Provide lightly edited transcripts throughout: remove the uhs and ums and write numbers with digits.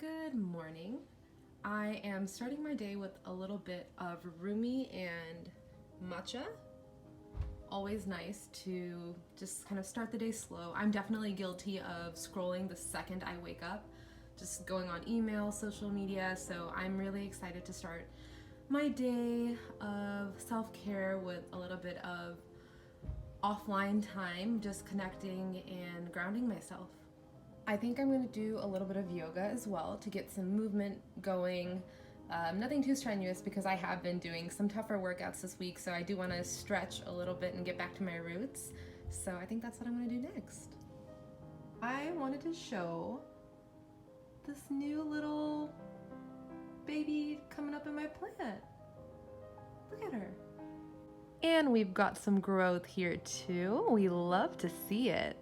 Good morning. I am starting my day with a little bit of rumi and matcha. Always nice to just kind of start the day slow. I'm definitely guilty of scrolling the second I wake up, just going on email, social media, so I'm really excited to start my day of self-care with a little bit of offline time, just connecting and grounding myself. I think I'm going to do a little bit of yoga as well to get some movement going. Nothing too strenuous because I have been doing some tougher workouts this week, so I do want to stretch a little bit and get back to my roots. So I think that's what I'm going to do next. I wanted to show this new little baby coming up in my plant. Look at her. And we've got some growth here too. We love to see it.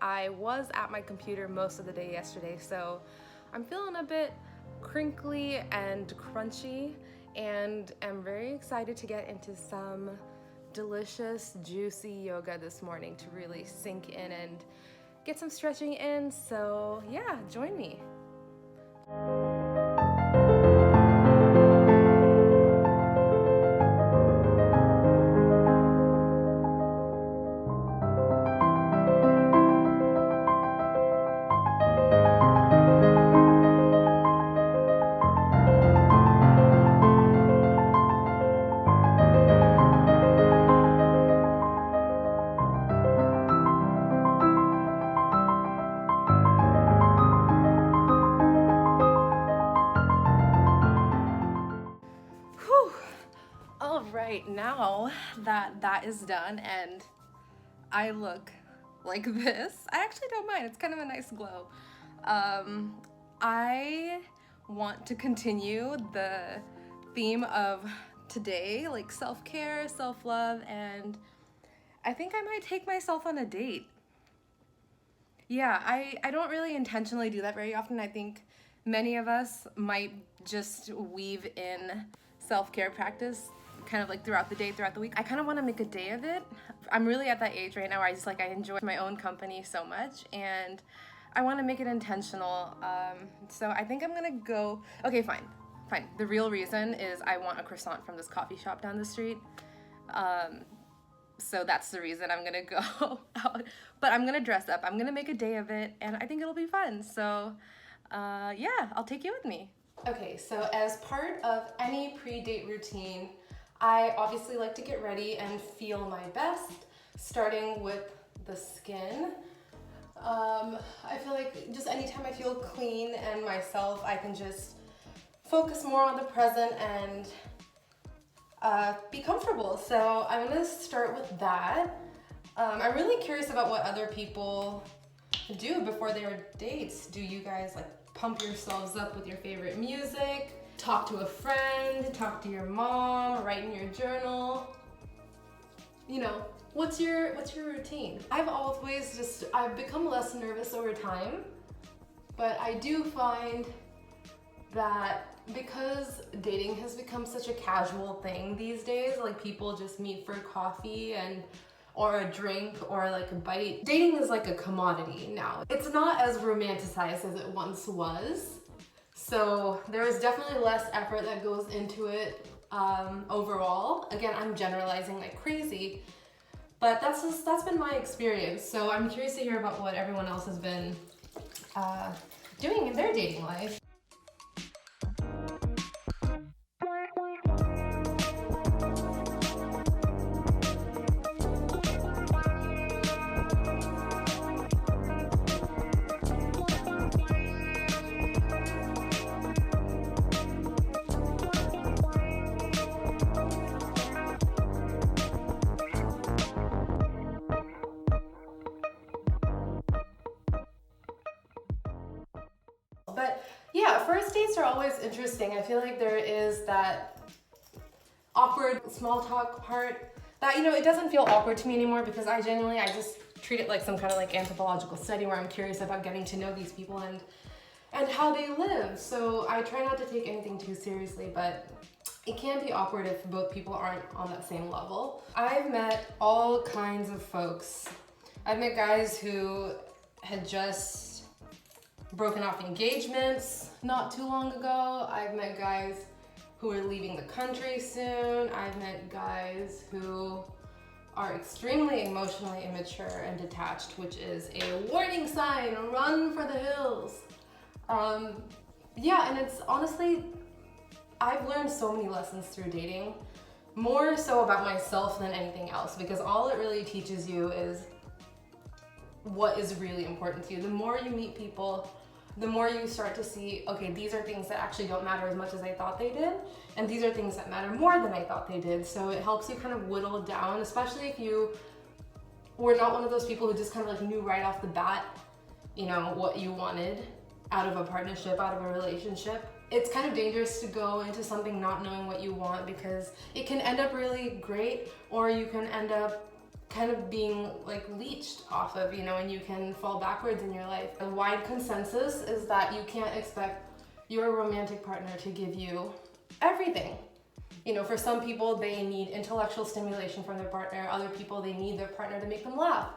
I was at my computer most of the day yesterday, so I'm feeling a bit crinkly and crunchy, and I'm very excited to get into some delicious, juicy yoga this morning to really sink in and get some stretching in. So yeah, join me. All right, now that is done and I look like this, I actually don't mind. It's kind of a nice glow. I want to continue the theme of today, like self-care, self-love, and I think I might take myself on a date. Yeah, I don't really intentionally do that very often. I think many of us might just weave in self-care practice kind of like throughout the day, throughout the week. I kind of want to make a day of it. I'm really at that age right now where I enjoy my own company so much, and I want to make it intentional. So I think I'm gonna go, okay, fine. The real reason is I want a croissant from this coffee shop down the street. So that's the reason I'm gonna go out, but I'm gonna dress up. I'm gonna make a day of it, and I think it'll be fun. So yeah, I'll take you with me. Okay, so as part of any pre-date routine, I obviously like to get ready and feel my best, starting with the skin. I feel like just anytime I feel clean and myself, I can just focus more on the present and be comfortable. So I'm gonna start with that. I'm really curious about what other people do before their dates. Do you guys like pump yourselves up with your favorite music? Talk to a friend, talk to your mom, write in your journal? You know, what's your routine? I've become less nervous over time, but I do find that because dating has become such a casual thing these days, like people just meet for coffee or a drink or like a bite. Dating is like a commodity now. It's not as romanticized as it once was. So there is definitely less effort that goes into it overall. Again, I'm generalizing like crazy, but that's been my experience. So I'm curious to hear about what everyone else has been doing in their dating life. But yeah, first dates are always interesting. I feel like there is that awkward small talk part that, you know, it doesn't feel awkward to me anymore because I just treat it like some kind of like anthropological study where I'm curious about getting to know these people and how they live. So I try not to take anything too seriously, but it can be awkward if both people aren't on that same level. I've met all kinds of folks. I've met guys who had just broken off engagements not too long ago. I've met guys who are leaving the country soon. I've met guys who are extremely emotionally immature and detached, which is a warning sign. Run for the hills. Yeah, and it's honestly, I've learned so many lessons through dating, more so about myself than anything else, because all it really teaches you is what is really important to you. The more you meet people, the more you start to see, okay, these are things that actually don't matter as much as I thought they did, and these are things that matter more than I thought they did. So it helps you kind of whittle down, especially if you were not one of those people who just kind of like knew right off the bat, you know, what you wanted out of a partnership, out of a relationship. It's kind of dangerous to go into something not knowing what you want, because it can end up really great, or you can end up kind of being like leached off of, you know, and you can fall backwards in your life. A wide consensus is that you can't expect your romantic partner to give you everything. You know, for some people, they need intellectual stimulation from their partner. Other people, they need their partner to make them laugh.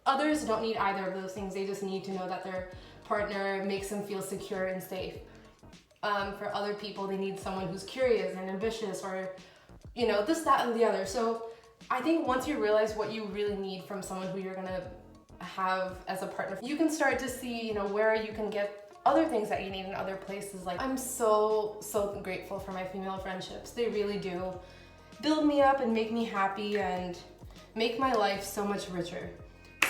Others don't need either of those things. They just need to know that their partner makes them feel secure and safe. For other people, they need someone who's curious and ambitious, or, you know, this, that, and the other. So I think once you realize what you really need from someone who you're gonna have as a partner, you can start to see, you know, where you can get other things that you need in other places. Like, I'm so grateful for my female friendships. They really do build me up and make me happy and make my life so much richer.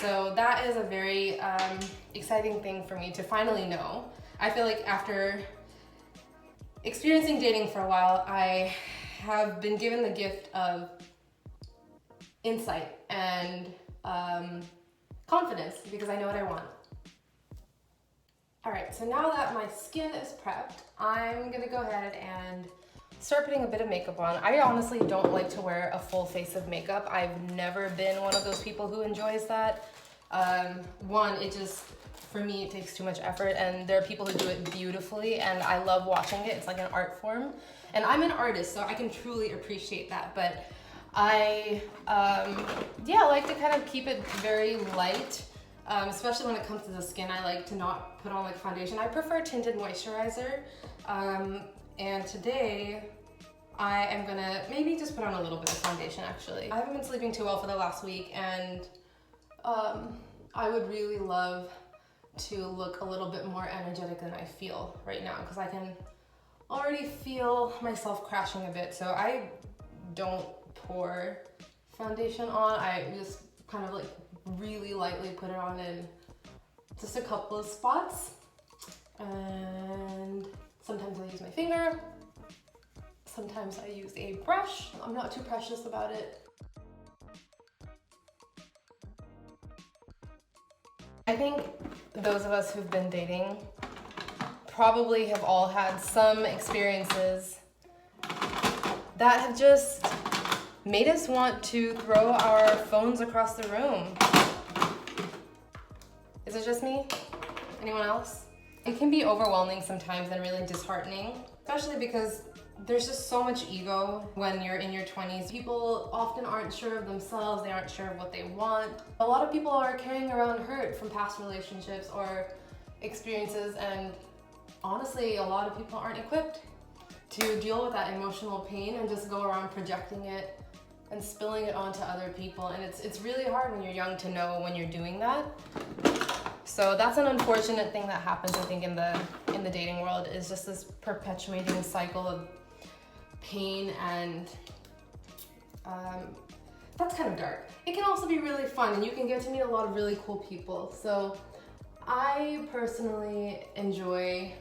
So that is a very exciting thing for me to finally know. I feel like after experiencing dating for a while, I have been given the gift of insight and confidence, because I know what I want. All right, so now that my skin is prepped, I'm gonna go ahead and start putting a bit of makeup on. I honestly don't like to wear a full face of makeup. I've never been one of those people who enjoys that. One, it just, for me, it takes too much effort, and there are people who do it beautifully, and I love watching it. It's like an art form, and I'm an artist, so I can truly appreciate that. But I like to kind of keep it very light, especially when it comes to the skin. I like to not put on like foundation. I prefer tinted moisturizer, and today I am gonna maybe just put on a little bit of foundation. Actually, I haven't been sleeping too well for the last week, and I would really love to look a little bit more energetic than I feel right now, because I can already feel myself crashing a bit. So I don't pour foundation on. I just kind of like really lightly put it on in just a couple of spots, and sometimes I use my finger, sometimes I use a brush. I'm not too precious about it. I think those of us who've been dating probably have all had some experiences that have just made us want to throw our phones across the room. Is it just me? Anyone else? It can be overwhelming sometimes and really disheartening, especially because there's just so much ego when you're in your 20s. People often aren't sure of themselves, they aren't sure of what they want. A lot of people are carrying around hurt from past relationships or experiences, and honestly, a lot of people aren't equipped to deal with that emotional pain and just go around projecting it and spilling it onto other people. And it's really hard when you're young to know when you're doing that. So that's an unfortunate thing that happens, I think, in the dating world, is just this perpetuating cycle of pain, and that's kind of dark. It can also be really fun, and you can get to meet a lot of really cool people. So I personally enjoy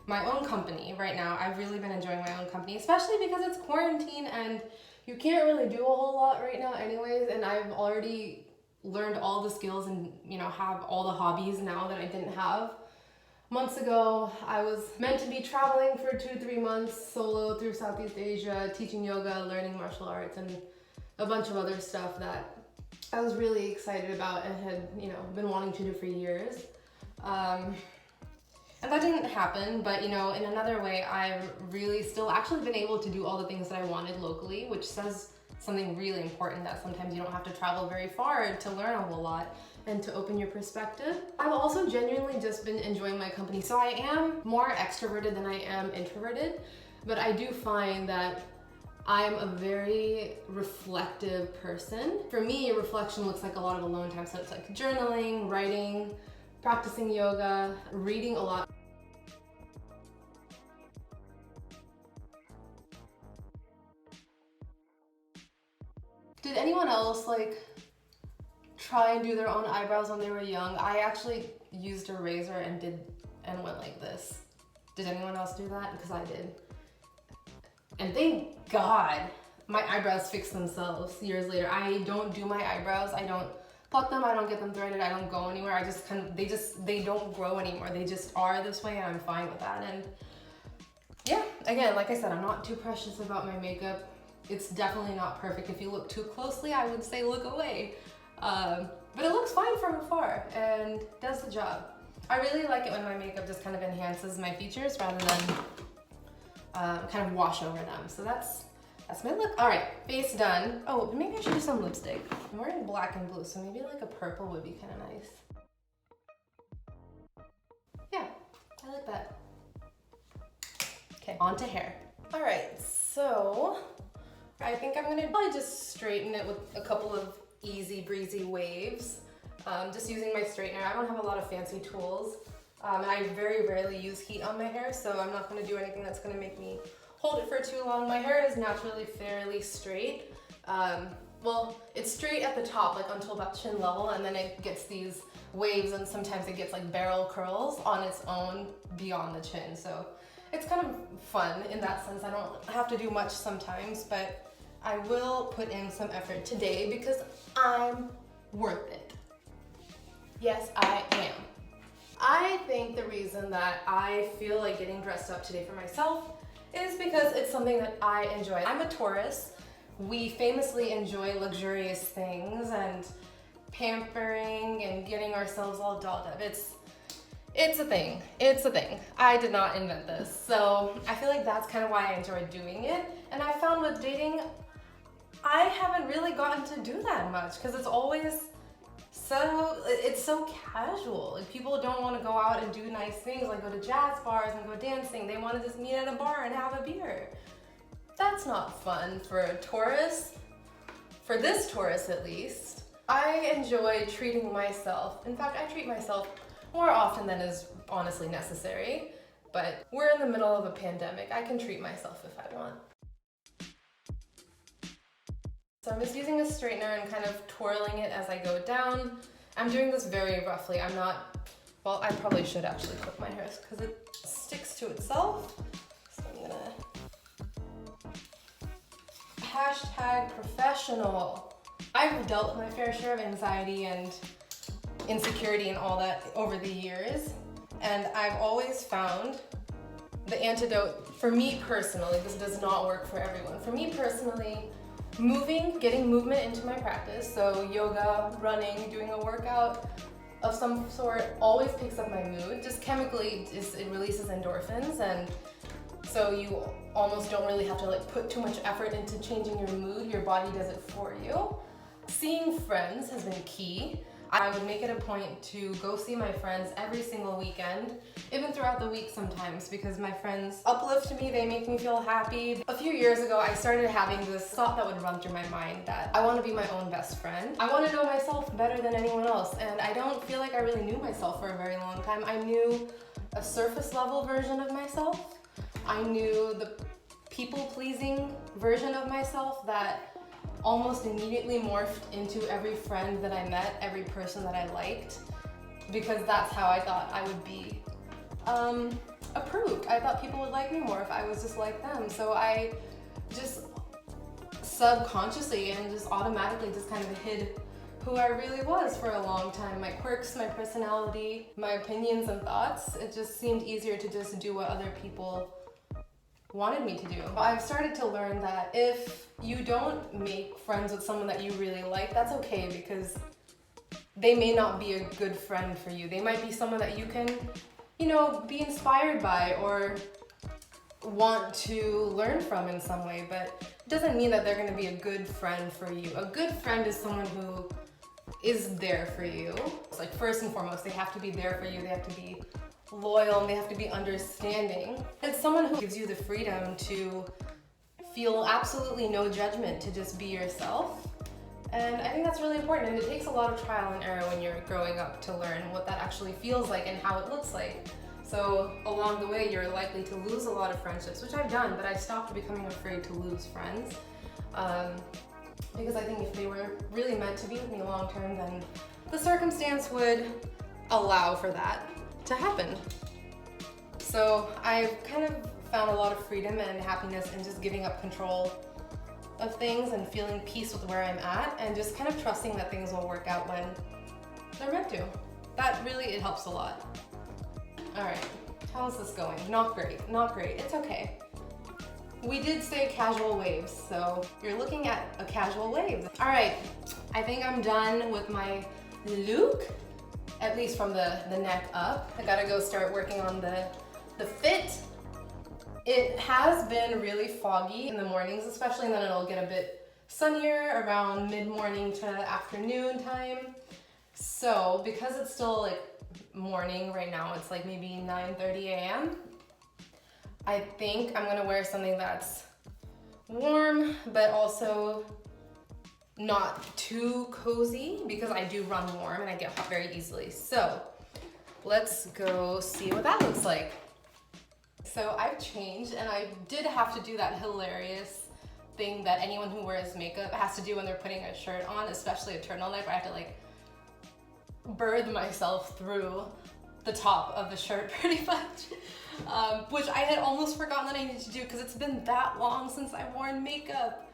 my own company right now. I've really been enjoying my own company, especially because it's quarantine and you can't really do a whole lot right now anyways, and I've already learned all the skills and, you know, have all the hobbies now that I didn't have months ago. I was meant to be traveling for 2 to 3 months solo through Southeast Asia, teaching yoga, learning martial arts, and a bunch of other stuff that I was really excited about and had, you know, been wanting to do for years. And that didn't happen, but, you know, in another way, I've really still actually been able to do all the things that I wanted locally, which says something really important, that sometimes you don't have to travel very far to learn a whole lot. and to open your perspective. I've also genuinely just been enjoying my company. So I am more extroverted than I am introverted, but I do find that I'm a very reflective person. For me, reflection looks like a lot of alone time. So it's like journaling, writing, practicing yoga, reading a lot. Did anyone else like try and do their own eyebrows when they were young? I actually used a razor and went like this. Did anyone else do that? Because I did. And thank God my eyebrows fixed themselves years later. I don't do my eyebrows. I don't pluck them. I don't get them threaded. I don't go anywhere. I just kind of, they don't grow anymore. They just are this way and I'm fine with that. And yeah, again, like I said, I'm not too precious about my makeup. It's definitely not perfect. If you look too closely, I would say look away. But it looks fine from afar and does the job. I really like it when my makeup just kind of enhances my features rather than kind of wash over them. So that's my look. All right, face done. Oh, maybe I should do some lipstick. I'm wearing black and blue, so maybe like a purple would be kind of nice. Yeah, I like that. Okay, on to hair. All right, so I think I'm gonna probably just straighten it with a couple of easy breezy waves. Just using my straightener. I don't have a lot of fancy tools. And I very rarely use heat on my hair, so I'm not gonna do anything that's gonna make me hold it for too long. My hair is naturally fairly straight. Well, it's straight at the top, like until about chin level, and then it gets these waves, and sometimes it gets like barrel curls on its own beyond the chin. So it's kind of fun in that sense. I don't have to do much sometimes, but I will put in some effort today because I'm worth it. Yes, I am. I think the reason that I feel like getting dressed up today for myself is because it's something that I enjoy. I'm a Taurus. We famously enjoy luxurious things and pampering and getting ourselves all dolled up. It's a thing. It's a thing. I did not invent this. So I feel like that's kind of why I enjoy doing it. And I found with dating, I haven't really gotten to do that much because it's so casual. Like people don't want to go out and do nice things like go to jazz bars and go dancing. They want to just meet at a bar and have a beer. That's not fun for a Taurus. For this Taurus at least. I enjoy treating myself. In fact, I treat myself more often than is honestly necessary. But we're in the middle of a pandemic. I can treat myself if I want. So I'm just using a straightener and kind of twirling it as I go down. I'm doing this very roughly. I'm not, well, I probably should actually clip my hair because it sticks to itself. So I'm gonna, #professional. I've dealt with my fair share of anxiety and insecurity and all that over the years. And I've always found the antidote, for me personally, this does not work for everyone. For me personally, getting movement into my practice, so yoga, running, doing a workout of some sort always picks up my mood. Just chemically, it releases endorphins, and so you almost don't really have to like put too much effort into changing your mood. Your body does it for you. Seeing friends has been key. I would make it a point to go see my friends every single weekend, even throughout the week sometimes, because my friends uplift me, they make me feel happy. A few years ago, I started having this thought that would run through my mind that I want to be my own best friend. I want to know myself better than anyone else, and I don't feel like I really knew myself for a very long time. I knew a surface level version of myself. I knew the people-pleasing version of myself that almost immediately morphed into every friend that I met, every person that I liked, because that's how I thought I would be approved. I thought people would like me more if I was just like them. So I just subconsciously and just automatically just kind of hid who I really was for a long time. My quirks, my personality, my opinions and thoughts. It just seemed easier to just do what other people wanted me to do. I've started to learn that if you don't make friends with someone that you really like, that's okay, because they may not be a good friend for you. They might be someone that you can, you know, be inspired by or want to learn from in some way, but it doesn't mean that they're going to be a good friend for you. A good friend is someone who is there for you. It's like first and foremost, they have to be there for you. They have to be loyal and they have to be understanding. It's someone who gives you the freedom to feel absolutely no judgment, to just be yourself. And I think that's really important, and it takes a lot of trial and error when you're growing up to learn what that actually feels like and how it looks like. So along the way, you're likely to lose a lot of friendships, which I've done, but I stopped becoming afraid to lose friends. Because I think if they were really meant to be with me long term, then the circumstance would allow for that to happen. So I've kind of found a lot of freedom and happiness in just giving up control of things and feeling peace with where I'm at and just kind of trusting that things will work out when they're meant to. That really, it helps a lot. All right, how's this going? Not great, not great, it's okay. We did say casual waves, so you're looking at a casual wave. All right, I think I'm done with my look, at least from the neck up. I gotta go start working on the fit. It has been really foggy in the mornings especially, and then it'll get a bit sunnier around mid-morning to afternoon time. So because it's still like morning right now, it's like maybe 9:30 a.m. I think I'm gonna wear something that's warm, but also not too cozy because I do run warm and I get hot very easily. So let's go see what that looks like. So I've changed and I did have to do that hilarious thing that anyone who wears makeup has to do when they're putting a shirt on, especially a turtleneck, where I have to like birth myself through the top of the shirt pretty much. Which I had almost forgotten that I needed to do because it's been that long since I've worn makeup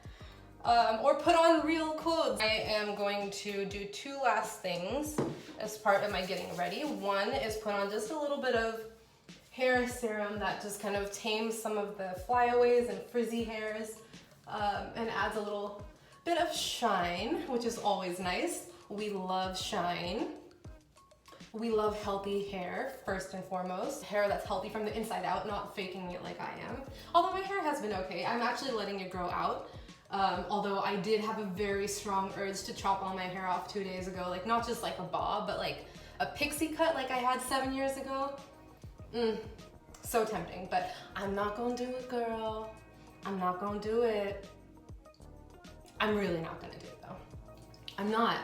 or put on real clothes. I am going to do two last things as part of my getting ready. One is put on just a little bit of hair serum that just kind of tames some of the flyaways and frizzy hairs and adds a little bit of shine, which is always nice. We love shine. We love healthy hair, first and foremost. Hair that's healthy from the inside out, not faking it like I am. Although my hair has been okay. I'm actually letting it grow out. Although I did have a very strong urge to chop all my hair off 2 days ago. Like not just like a bob, but like a pixie cut like I had 7 years ago. So tempting, but I'm not gonna do it, girl. I'm not gonna do it. I'm really not gonna do it though. I'm not.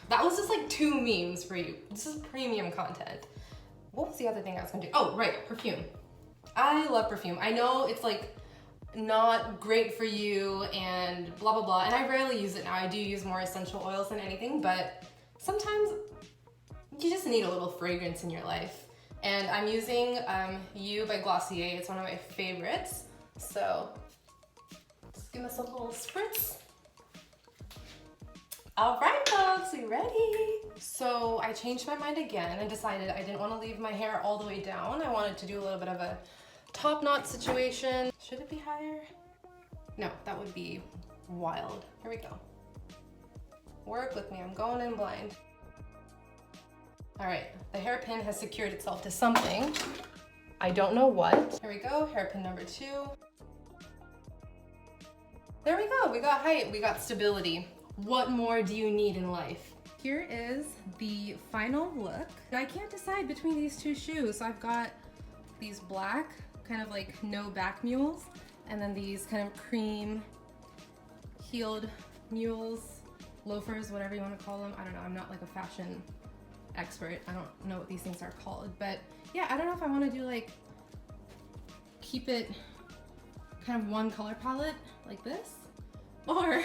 That was just like 2 memes for you. This is premium content. What was the other thing I was gonna do? Oh, right, perfume. I love perfume. I know it's like not great for you and blah, blah, blah. And I rarely use it now. I do use more essential oils than anything, but sometimes you just need a little fragrance in your life. And I'm using You by Glossier. It's one of my favorites. So just give us a little spritz. All right, folks, we ready? So I changed my mind again and decided I didn't want to leave my hair all the way down. I wanted to do a little bit of a top knot situation. Should it be higher? No, that would be wild. Here we go. Work with me, I'm going in blind. All right, the hairpin has secured itself to something. I don't know what. Here we go, hairpin number 2. There we go, we got height, we got stability. What more do you need in life? Here is the final look. I can't decide between these 2 shoes. So I've got these black, kind of like no back mules, and then these kind of cream heeled mules, loafers, whatever you want to call them. I don't know, I'm not like a fashion expert. I don't know what these things are called, but yeah, I don't know if I want to do like, keep it kind of one color palette like this, or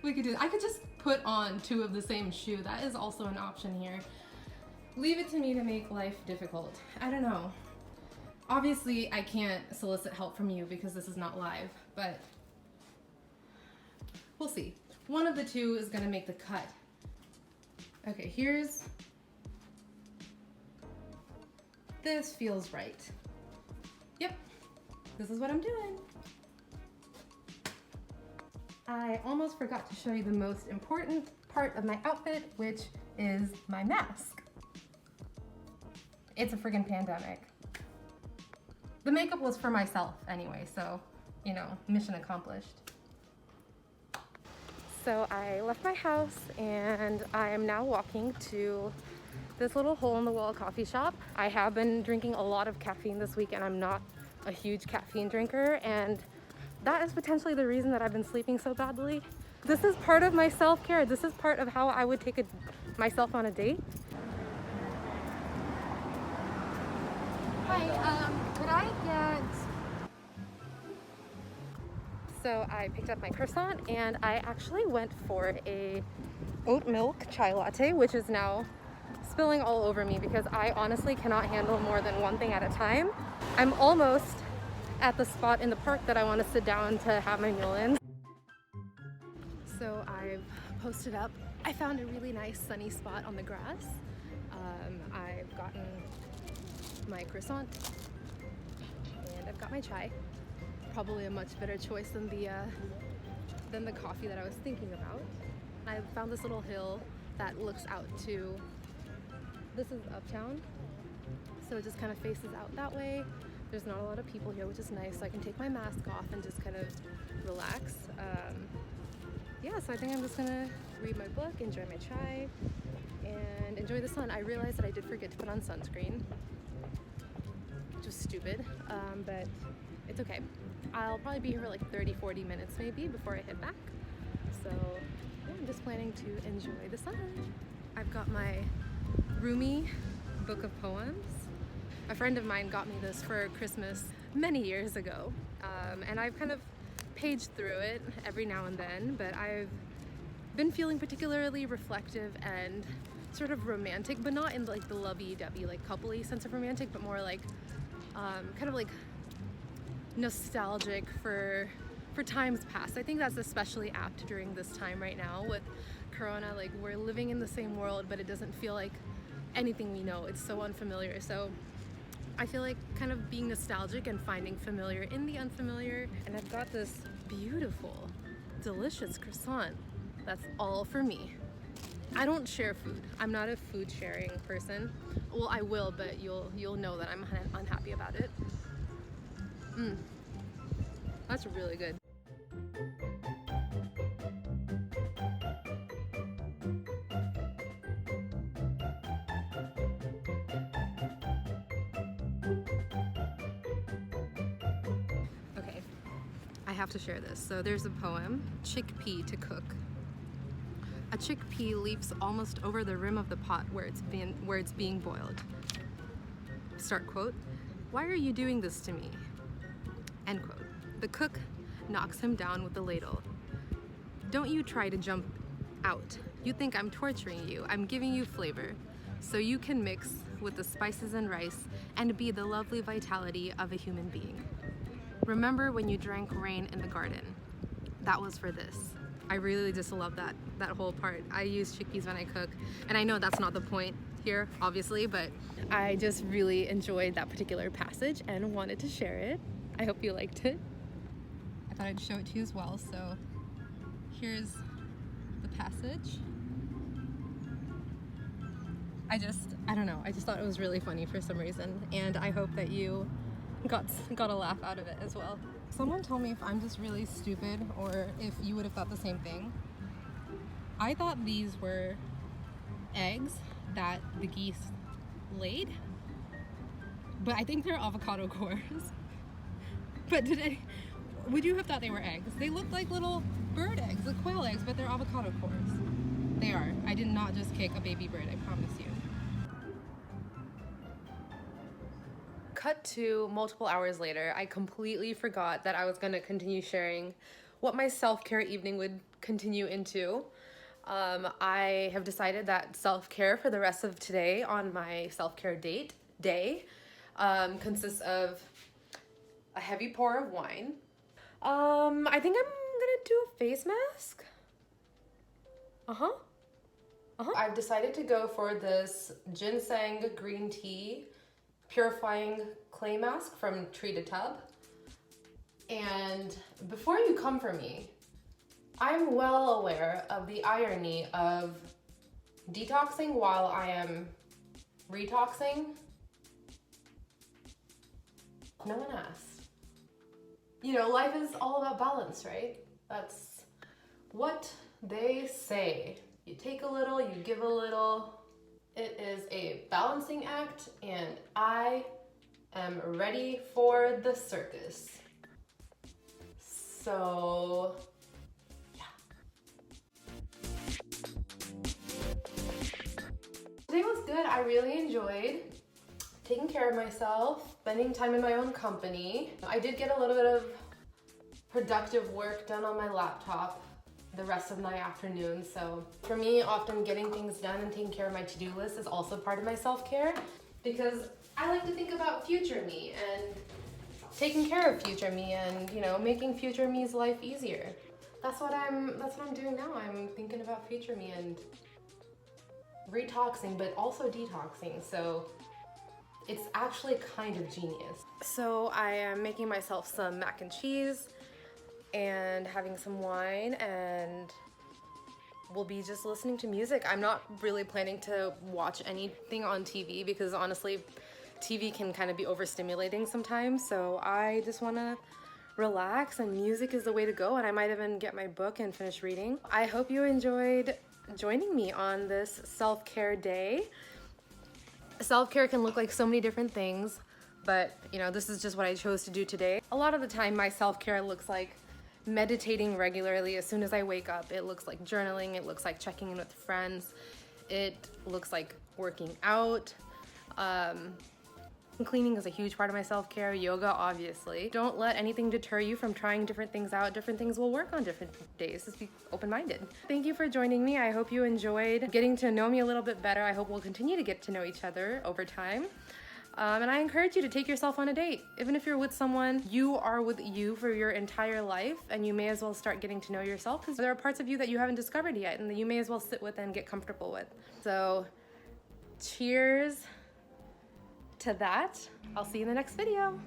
we could do, I could just put on 2 of the same shoe. That is also an option here. Leave it to me to make life difficult. I don't know. Obviously, I can't solicit help from you because this is not live, but we'll see. One of the 2 is gonna make the cut. Okay, this feels right. Yep, this is what I'm doing. I almost forgot to show you the most important part of my outfit, which is my mask. It's a friggin' pandemic. The makeup was for myself anyway, so, you know, mission accomplished. So I left my house and I am now walking to this little hole-in-the-wall coffee shop. I have been drinking a lot of caffeine this week and I'm not a huge caffeine drinker, and that is potentially the reason that I've been sleeping so badly. This is part of my self-care. This is part of how I would take myself on a date. Hi, could I get... So I picked up my croissant and I actually went for a oat milk chai latte, which is now spilling all over me because I honestly cannot handle more than one thing at a time. I'm almost at the spot in the park that I want to sit down to have my meal in. So I've posted up. I found a really nice sunny spot on the grass. I've gotten my croissant and I've got my chai. Probably a much better choice than the coffee that I was thinking about. I found this little hill that looks out to, this is uptown, so it just kind of faces out that way. There's not a lot of people here, which is nice, so I can take my mask off and just kind of relax. Yeah, so I think I'm just gonna read my book, enjoy my chai, and enjoy the sun. I realized that I did forget to put on sunscreen, which was stupid, but it's okay. I'll probably be here for like 30-40 minutes maybe before I head back. So yeah, I'm just planning to enjoy the sun. I've got my Rumi book of poems. A friend of mine got me this for Christmas many years ago, and I've kind of paged through it every now and then, but I've been feeling particularly reflective and sort of romantic, but not in like the lovey-dovey, like coupley sense of romantic, but more like kind of like nostalgic for times past. I think that's especially apt during this time right now with Corona. Like, we're living in the same world, but it doesn't feel like anything we know. It's so unfamiliar. So I feel like kind of being nostalgic and finding familiar in the unfamiliar. And I've got this beautiful, delicious croissant that's all for me. I don't share food. I'm not a food sharing person. Well, I will, but you'll know that I'm unhappy about it. That's really good. Okay, I have to share this. So there's a poem, Chickpea to Cook. A chickpea leaps almost over the rim of the pot where it's being boiled. Start quote. Why are you doing this to me? End quote. The cook knocks him down with the ladle. Don't you try to jump out. You think I'm torturing you. I'm giving you flavor so you can mix with the spices and rice and be the lovely vitality of a human being. Remember when you drank rain in the garden? That was for this. I really just love that whole part. I use chickpeas when I cook, and I know that's not the point here, obviously, but I just really enjoyed that particular passage and wanted to share it. I hope you liked it. I thought I'd show it to you as well, so here's the passage. I don't know, I just thought it was really funny for some reason, and I hope that you got a laugh out of it as well. Someone told me if I'm just really stupid or if you would have thought the same thing. I thought these were eggs that the geese laid, but I think they're avocado cores. But would you have thought they were eggs? They look like little bird eggs, like quail eggs, but they're avocado cores. They are. I did not just kick a baby bird, I promise you. Cut to multiple hours later, I completely forgot that I was going to continue sharing what my self-care evening would continue into. I have decided that self-care for the rest of today on my self-care day consists of a heavy pour of wine. I think I'm gonna do a face mask. I've decided to go for this ginseng green tea purifying clay mask from Tree to Tub. And before you come for me, I'm well aware of the irony of detoxing while I am retoxing. No one asked. You know, life is all about balance, right? That's what they say you take a little, you give a little. It is a balancing act, and I am ready for the circus. So, yeah. Today was good. I really enjoyed taking care of myself, spending time in my own company. I did get a little bit of productive work done on my laptop the rest of my afternoon. So for me, often getting things done and taking care of my to-do list is also part of my self-care, because I like to think about future me and taking care of future me and, you know, making future me's life easier. That's what I'm doing now. I'm thinking about future me and retoxing, but also detoxing. So it's actually kind of genius. So I am making myself some mac and cheese and having some wine, and we'll be just listening to music. I'm not really planning to watch anything on TV because honestly, TV can kind of be overstimulating sometimes. So I just want to relax, and music is the way to go. And I might even get my book and finish reading. I hope you enjoyed joining me on this self-care day. Self-care can look like so many different things, but you know, this is just what I chose to do today. A lot of the time my self-care looks like meditating regularly as soon as I wake up. It looks like journaling, it looks like checking in with friends, it looks like working out. Cleaning is a huge part of my self-care. Yoga, obviously. Don't let anything deter you from trying different things out. Different things will work on different days. Just be open-minded. Thank you for joining me. I hope you enjoyed getting to know me a little bit better. I hope we'll continue to get to know each other over time. And I encourage you to take yourself on a date. Even if you're with someone, you are with you for your entire life, and you may as well start getting to know yourself, because there are parts of you that you haven't discovered yet and that you may as well sit with and get comfortable with. So cheers to that. I'll see you in the next video.